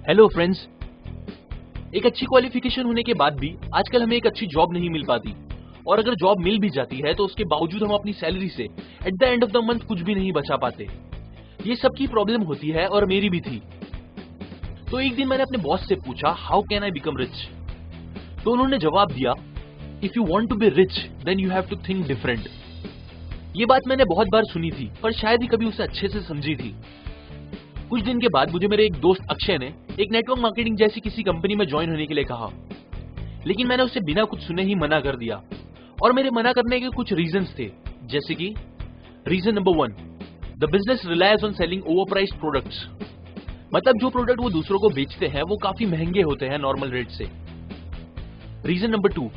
Hello friends, एक अच्छी qualification होने के बाद भी आजकल हमें एक अच्छी जॉब नहीं मिल पाती, और अगर जॉब मिल भी जाती है तो उसके बावजूद हम अपनी सैलरी से at the end of the month कुछ भी नहीं बचा पाते। ये सबकी प्रॉब्लम होती है और मेरी भी थी। तो एक दिन मैंने अपने बॉस से पूछा, how can I become rich? तो उन्होंने जवाब दिया, if you want to be rich then you have to think different. ये बात मैंने बहुत बार सुनी थी, पर शायद ही कभी उसे अच्छे से समझी थी। कुछ दिन के बाद मुझे मेरे एक दोस्त अक्षय ने एक नेटवर्क मार्केटिंग जैसी किसी कंपनी में ज्वाइन होने के लिए कहा, लेकिन मैंने उसे बिना कुछ सुने ही मना कर दिया। और मेरे मना करने के कुछ रीजंस थे, जैसे कि reason number 1, the business relies on selling overpriced products. मतलब जो प्रोडक्ट वो दूसरों को बेचते हैं वो काफी महंगे होते हैं नॉर्मल रेट से। Reason number 2,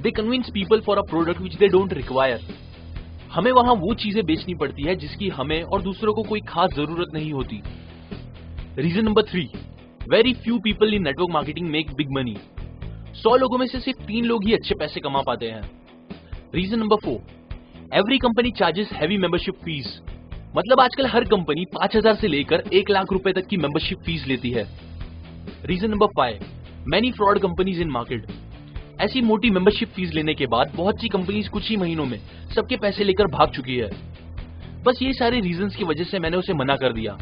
they convince people for a product which they don't require. हमें वहां वो चीजें बेचनी पड़ती है जिसकी हमें और दूसरों को कोई खास जरूरत नहीं होती। Reason number 3, very few people in network marketing make big money. 100 लोगों में से सिर्फ 3 लोग ही अच्छे पैसे कमा पाते हैं। Reason number 4, every company charges heavy membership fees. मतलब आजकल हर कंपनी 5,000 से लेकर 1 लाख रुपए तक की मेंबरशिप फीस लेती है। Reason number 5, many fraud companies in market. ऐसी मोटी मेंबरशिप फीस लेने के बाद बहुत सी कंपनीज कुछ ही महीनों में सबके पैसे लेकर भाग चुकी है। बस ये सारे रीजंस की वजह से मैंने उसे मना कर दिया।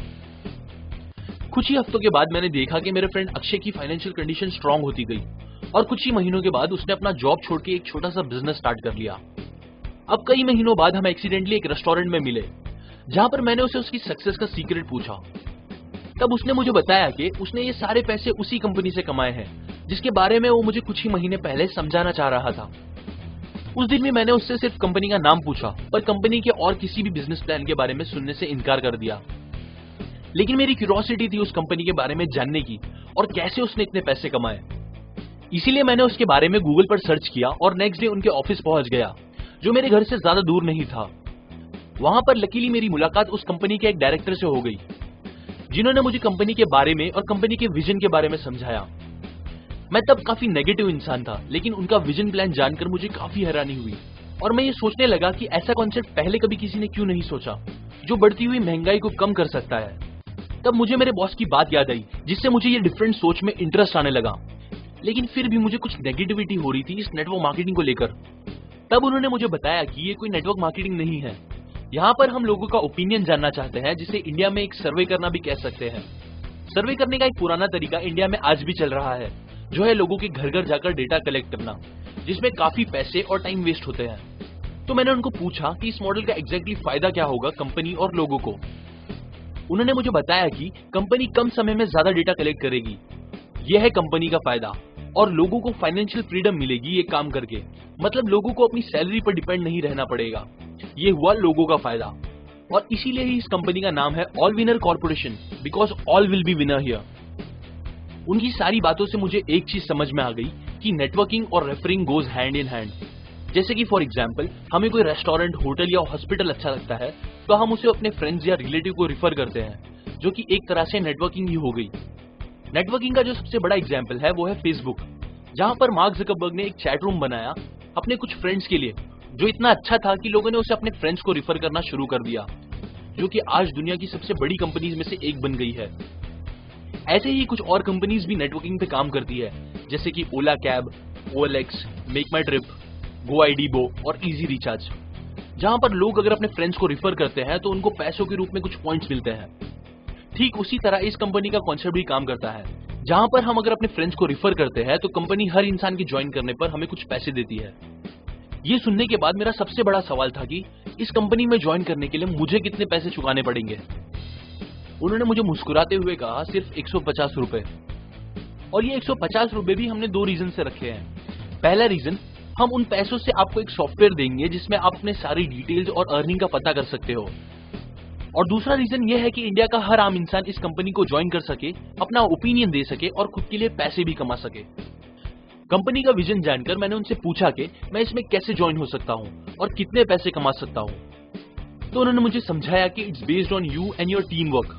कुछ ही हफ्तों के बाद मैंने देखा कि मेरे फ्रेंड अक्षय की फाइनेंशियल कंडीशन स्ट्रांग होती गई, और कुछ ही महीनों के बाद उसने अपना जॉब छोड़ के एक छोटा सा बिजनेस स्टार्ट कर लिया। अब कई महीनों बाद हम एक्सीडेंटली एक रेस्टोरेंट में मिले, जहां पर मैंने उसे उसकी सक्सेस का सीक्रेट पूछा। तब उसने मुझे बताया कि उसने ये सारे पैसे उसी कंपनी से कमाए हैं जिसके बारे में वो मुझे कुछ ही महीने पहले समझाना चाह रहा था। उस दिन भी मैंने उससे सिर्फ कंपनी का नाम पूछा, पर कंपनी के और किसी भी बिजनेस प्लान के बारे में सुनने से इनकार कर दिया। लेकिन मेरी क्यूरियोसिटी थी उस कंपनी के बारे में जानने की, और कैसे उसने इतने पैसे कमाए। इसीलिए मैंने उसके बारे में गूगल पर सर्च किया और नेक्स्ट डे उनके ऑफिस पहुंच गया, जो मेरे घर से ज्यादा दूर नहीं था। वहां पर लकीली मेरी मुलाकात उस कंपनी के एक डायरेक्टर से हो गई, जिन्होंने मुझे कंपनी के बारे में और कंपनी के विजन के बारे में समझाया। मैं तब काफी नेगेटिव इंसान था, लेकिन उनका विजन प्लान जानकर मुझे काफी हैरानी हुई, और मैं ये सोचने लगा कि ऐसा कॉन्सेप्ट पहले कभी किसी ने क्यों नहीं सोचा, जो बढ़ती हुई महंगाई को कम कर सकता है। तब मुझे मेरे बॉस की बात याद आई, जिससे मुझे ये डिफरेंट सोच में इंटरेस्ट आने लगा। लेकिन फिर भी मुझे कुछ नेगेटिविटी हो रही थी इस नेटवर्क मार्केटिंग को लेकर। तब उन्होंने मुझे बताया कि ये कोई नेटवर्क मार्केटिंग नहीं है, यहाँ पर हम लोगों का ओपिनियन जानना चाहते हैं, जिसे इंडिया में एक सर्वे करना भी कह सकते हैं। सर्वे करने का एक पुराना तरीका इंडिया में आज भी चल रहा है, जो है लोगों के घर घर जाकर डेटा कलेक्ट करना, जिसमें काफी पैसे और टाइम वेस्ट होते हैं। तो मैंने उनको पूछा कि इस मॉडल का एग्जैक्टली फायदा क्या होगा कंपनी और लोगों को। उन्होंने मुझे बताया कि कंपनी कम समय में ज्यादा डेटा कलेक्ट करेगी, यह है कंपनी का फायदा, और लोगों को फाइनेंशियल फ्रीडम मिलेगी ये काम करके। मतलब लोगों को अपनी सैलरी पर डिपेंड नहीं रहना पड़ेगा, ये हुआ लोगों का फायदा। और इसीलिए ही इस कंपनी का नाम है all winner corporation, because all will be winner here. उनकी सारी बातों से मुझे एक चीज समझ में आ गई कि नेटवर्किंग और referring goes hand in hand. जैसे कि फॉर एग्जांपल, हमें कोई रेस्टोरेंट, होटल या हॉस्पिटल अच्छा लगता है तो हम उसे अपने फ्रेंड्स या रिलेटिव को रिफर करते हैं, जो कि एक तरह से नेटवर्किंग ही हो गई। नेटवर्किंग का जो सबसे बड़ा एग्जांपल है वो है फेसबुक, जहां पर मार्क ज़करबर्ग ने एक चैट रूम बनाया अपने कुछ फ्रेंड्स के लिए, जो इतना अच्छा था कि लोगों ने उसे अपने फ्रेंड्स को रिफर करना शुरू कर दिया, जो कि आज दुनिया की सबसे बड़ी कंपनीज में से एक बन गई है। ऐसे ही कुछ और कंपनीज भी नेटवर्किंग पे काम करती है, जैसे कि ओला कैब, OLX, मेक माई ट्रिप, GoIDbo और इजी रिचार्ज, जहां पर लोग अगर अपने फ्रेंड्स को रिफर करते हैं तो उनको पैसों के रूप में कुछ पॉइंट्स मिलते हैं। ठीक उसी तरह इस कंपनी का कॉन्सेप्ट भी काम करता है, जहां पर हम अगर अपने फ्रेंड्स को रिफर करते हैं तो कंपनी हर इंसान के ज्वाइन करने पर हमें कुछ पैसे देती है। ये सुनने के बाद मेरा सबसे बड़ा सवाल था कि इस कंपनी में ज्वाइन करने के लिए मुझे कितने पैसे चुकाने पड़ेंगे। उन्होंने मुझे मुस्कुराते हुए कहा, सिर्फ 150 रुपए। और ये 150 रुपए भी हमने 2 रीजन से रखे हैं। पहला रीजन, हम उन पैसों से आपको एक सॉफ्टवेयर देंगे जिसमें आप अपने सारी डिटेल्स और अर्निंग का पता कर सकते हो। और दूसरा रीजन ये है कि इंडिया का हर आम इंसान इस कंपनी को ज्वाइन कर सके, अपना ओपिनियन दे सके और खुद के लिए पैसे भी कमा सके। कंपनी का विजन जानकर मैंने उनसे पूछा कि मैं इसमें कैसे ज्वाइन हो सकता हूँ और कितने पैसे कमा सकता हूँ। तो उन्होंने मुझे समझाया कि it's based on you and your team work,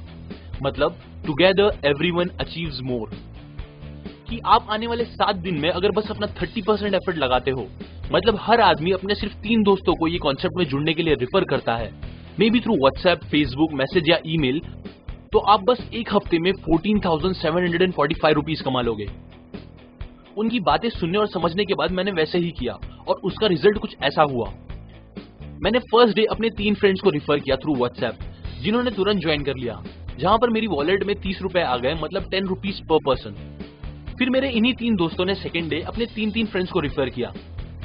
मतलब टुगेदर एवरीवन अचीव्स मोर। कि आप आने वाले 7 दिन में अगर बस अपना 30% एफर्ट लगाते हो, मतलब हर आदमी अपने सिर्फ 3 दोस्तों को ये कॉन्सेप्ट में जुड़ने के लिए रिफर करता है, may be through WhatsApp, Facebook message या ईमेल, तो आप बस एक हफ्ते में 14,745 रुपीस कमा लोगे। उनकी बातें सुनने और समझने के बाद मैंने वैसे ही किया और उसका रिजल्ट कुछ ऐसा हुआ। मैंने फर्स्ट डे अपने 3 फ्रेंड्स को रिफर किया थ्रू व्हाट्सएप, जिन्होंने तुरंत ज्वाइन कर लिया, जहां पर मेरी वॉलेट में 30 रुपए आ गए, मतलब 10 रुपीज पर पर्सन। फिर मेरे इन्हीं 3 दोस्तों ने सेकेंड डे अपने 3 फ्रेंड्स को रिफर किया,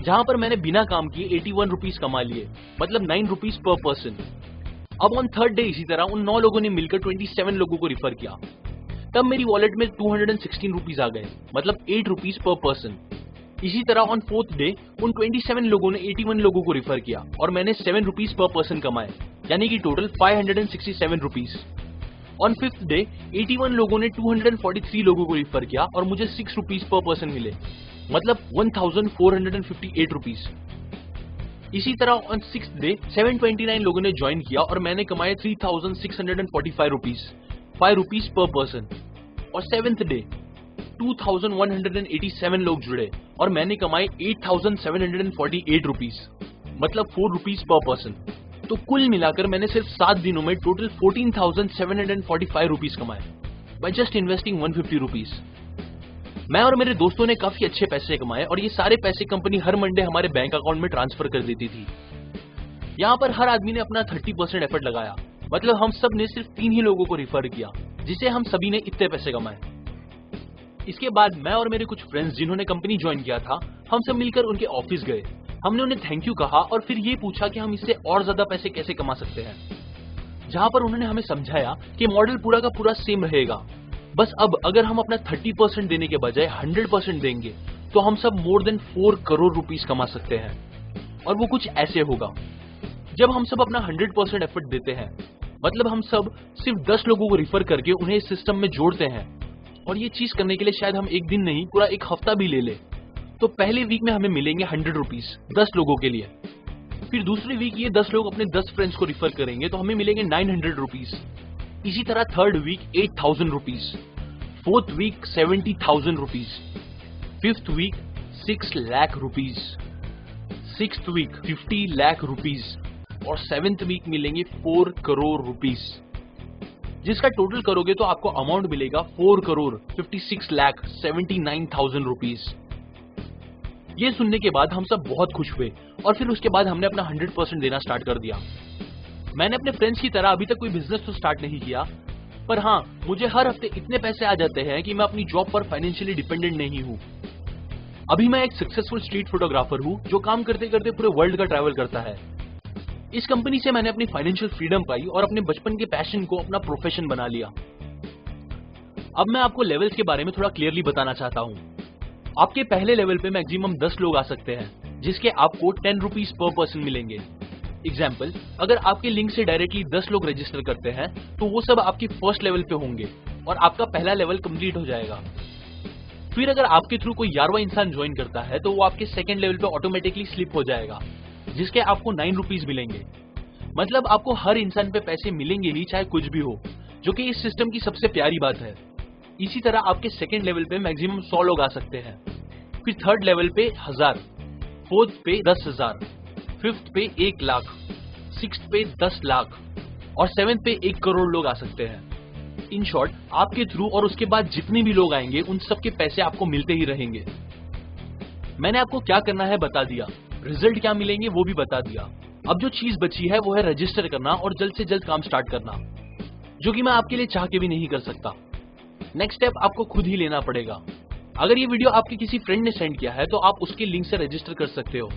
जहां पर मैंने बिना काम किए 81 रुपीज कमा लिए, मतलब 9 रुपीज पर पर्सन। अब ऑन थर्ड डे इसी तरह उन 9 लोगों ने मिलकर 27 लोगों को रिफर किया, तब मेरी वॉलेट में 216 रुपीज आ गए, मतलब 8 रुपीज पर पर्सन। इसी तरह ऑन फोर्थ डे उन 27 लोगों ने 81 लोगों को रिफर किया और मैंने 7 रुपीज पर पर्सन कमाए, यानी कि total 567 rupees. On fifth day 81 लोगों ने 243 लोगों को रिफर किया और मुझे 6 रुपीज पर पर्सन मिले, मतलब 1458 रुपीज। इसी तरह ऑन सिक्स्थ डे 729 लोगों ने ज्वाइन किया और मैंने कमाए 3645 रुपीज, 5 रुपीज पर पर्सन। और सेवेंथ डे 2187 लोग जुड़े और मैंने कमाए 8748 रुपीज, मतलब 4 रुपीज पर पर्सन। तो कुल मिलाकर मैंने सिर्फ 7 दिनों में टोटल 14,745 रुपीज कमाए बाय जस्ट इन्वेस्टिंग 150 रुपीज। मैं और मेरे दोस्तों ने काफी अच्छे पैसे कमाए और ये सारे पैसे कंपनी हर मंडे हमारे बैंक अकाउंट में ट्रांसफर कर देती थी। यहाँ पर हर आदमी ने अपना 30% एफर्ट लगाया, मतलब हम सब ने सिर्फ 3 ही लोगों को रिफर किया, जिसे हम सभी ने इतने पैसे कमाए। इसके बाद मैं और मेरे कुछ फ्रेंड्स जिन्होंने कंपनी ज्वाइन किया था, हम सब मिलकर उनके ऑफिस गए। हमने उन्हें थैंक यू कहा और फिर ये पूछा कि हम इससे और ज्यादा पैसे कैसे कमा सकते हैं, जहां पर उन्होंने हमें समझाया कि मॉडल पूरा का पूरा सेम रहेगा, बस अब अगर हम अपना 30% देने के बजाय 100% देंगे तो हम सब मोर देन 4 करोड़ रुपीस कमा सकते हैं। और वो कुछ ऐसे होगा, जब हम सब अपना 100% एफर्ट देते हैं, मतलब हम सब सिर्फ 10 लोगों को रिफर करके उन्हें इस सिस्टम में जोड़ते हैं, और ये चीज करने के लिए शायद हम एक दिन नहीं पूरा एक हफ्ता भी ले ले, तो पहले वीक में हमें मिलेंगे 100 रुपीस 10 लोगों के लिए। फिर दूसरे वीक ये 10 लोग अपने 10 फ्रेंड्स को रिफर करेंगे तो हमें मिलेंगे 900 रुपीस। इसी तरह third week 8,000 rupees, fourth week 70,000 rupees, fifth week 6 lakh rupees, sixth week 50 lakh rupees और सेवेंथ वीक मिलेंगे 4 करोड़ रुपीस, जिसका टोटल करोगे तो आपको अमाउंट मिलेगा 4 करोड़ 56 लाख 79,000 रुपीस। ये सुनने के बाद हम सब बहुत खुश हुए और फिर उसके बाद हमने अपना 100% देना स्टार्ट कर दिया। मैंने अपने फ्रेंड्स की तरह अभी तक कोई बिजनेस तो स्टार्ट नहीं किया, पर हाँ, मुझे हर हफ्ते इतने पैसे आ जाते हैं कि मैं अपनी जॉब पर फाइनेंशियली डिपेंडेंट नहीं हूँ। अभी मैं एक सक्सेसफुल स्ट्रीट फोटोग्राफर हूँ जो काम करते करते पूरे वर्ल्ड का ट्रैवल करता है। इस कंपनी से मैंने अपनी फाइनेंशियल फ्रीडम पाई और अपने बचपन के पैशन को अपना प्रोफेशन बना लिया। अब मैं आपको लेवल्स के बारे में थोड़ा क्लियरली बताना चाहता हूँ। आपके पहले लेवल पे मैक्सिमम 10 लोग आ सकते हैं, जिसके आपको 10 रुपीज पर पर्सन मिलेंगे। एग्जाम्पल, अगर आपके लिंक से डायरेक्टली 10 लोग रजिस्टर करते हैं तो वो सब आपकी फर्स्ट लेवल पे होंगे और आपका पहला लेवल कंप्लीट हो जाएगा। फिर अगर आपके थ्रू कोई 11वां इंसान ज्वाइन करता है तो वो आपके सेकंड लेवल पे ऑटोमेटिकली स्लिप हो जाएगा, जिसके आपको 9 रुपीज मिलेंगे। मतलब आपको हर इंसान पे पैसे मिलेंगे ही, चाहे कुछ भी हो, जो कि इस सिस्टम की सबसे प्यारी बात है। इसी तरह आपके सेकंड लेवल पे मैक्सिमम 100 लोग आ सकते हैं, फिर थर्ड लेवल पे 1000, फोर्थ पे 10,000, फिफ्थ पे 1 लाख, सिक्स्थ पे 10 लाख और सेवेंथ पे 1 करोड़ लोग आ सकते हैं। इन शॉर्ट, आपके थ्रू और उसके बाद जितने भी लोग आएंगे उन सबके पैसे आपको मिलते ही रहेंगे। मैंने आपको क्या करना है बता दिया, रिजल्ट क्या मिलेंगे वो भी बता दिया। अब जो चीज बची है वो है रजिस्टर करना और जल्द से जल्द काम स्टार्ट करना, जो कि मैं आपके लिए चाह के भी नहीं कर सकता। नेक्स्ट स्टेप आपको खुद ही लेना पड़ेगा। अगर ये वीडियो आपके किसी फ्रेंड ने सेंड किया है तो आप उसके लिंक से रजिस्टर कर सकते हो,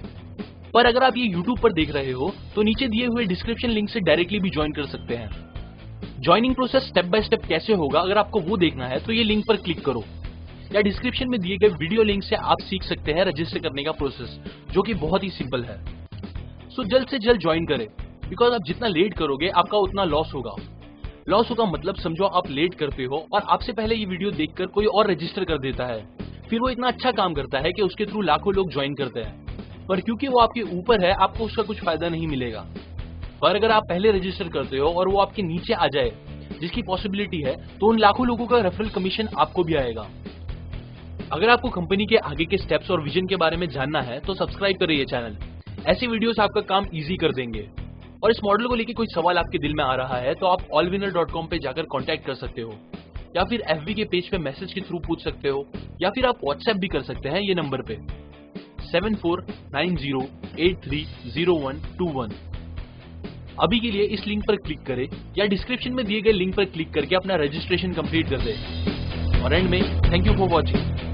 पर अगर आप ये YouTube पर देख रहे हो तो नीचे दिए हुए डिस्क्रिप्शन लिंक से डायरेक्टली भी ज्वाइन कर सकते हैं। Joining process step by step कैसे होगा, अगर आपको वो देखना है तो ये लिंक पर क्लिक करो, या डिस्क्रिप्शन में दिए गए वीडियो लिंक से आप सीख सकते हैं रजिस्टर करने का प्रोसेस, जो कि बहुत ही सिंपल है। सो जल्द से जल्द ज्वाइन करें, बिकॉज आप जितना लेट करोगे आपका उतना लॉस होगा। लॉस होगा मतलब समझो आप लेट करते हो और आपसे पहले ये वीडियो देखकर कोई और रजिस्टर कर देता है, फिर वो इतना अच्छा काम करता है कि उसके थ्रू लाखों लोग ज्वाइन करते हैं, पर क्योंकि वो आपके ऊपर है आपको उसका कुछ फायदा नहीं मिलेगा। पर अगर आप पहले रजिस्टर करते हो और वो आपके नीचे आ जाए, जिसकी पॉसिबिलिटी है, तो उन लाखों लोगों का रेफरल कमीशन आपको भी आएगा। अगर आपको कंपनी के आगे के स्टेप्स और विजन के बारे में जानना है तो सब्सक्राइब करें ये चैनल। ऐसी वीडियोस आपका काम इजी कर देंगे। और इस मॉडल को लेके कोई सवाल आपके दिल में आ रहा है तो आप allwinner.com पे जाकर कांटेक्ट कर सकते हो, या फिर FB के पेज पे मैसेज के थ्रू पूछ सकते हो, या फिर आप व्हाट्सएप भी कर सकते हैं ये नंबर पे 7490830121। अभी के लिए इस लिंक पर क्लिक करें या डिस्क्रिप्शन में दिए गए लिंक पर क्लिक करके अपना रजिस्ट्रेशन कंप्लीट कर दें। और एंड में थैंक यू फॉर वॉचिंग।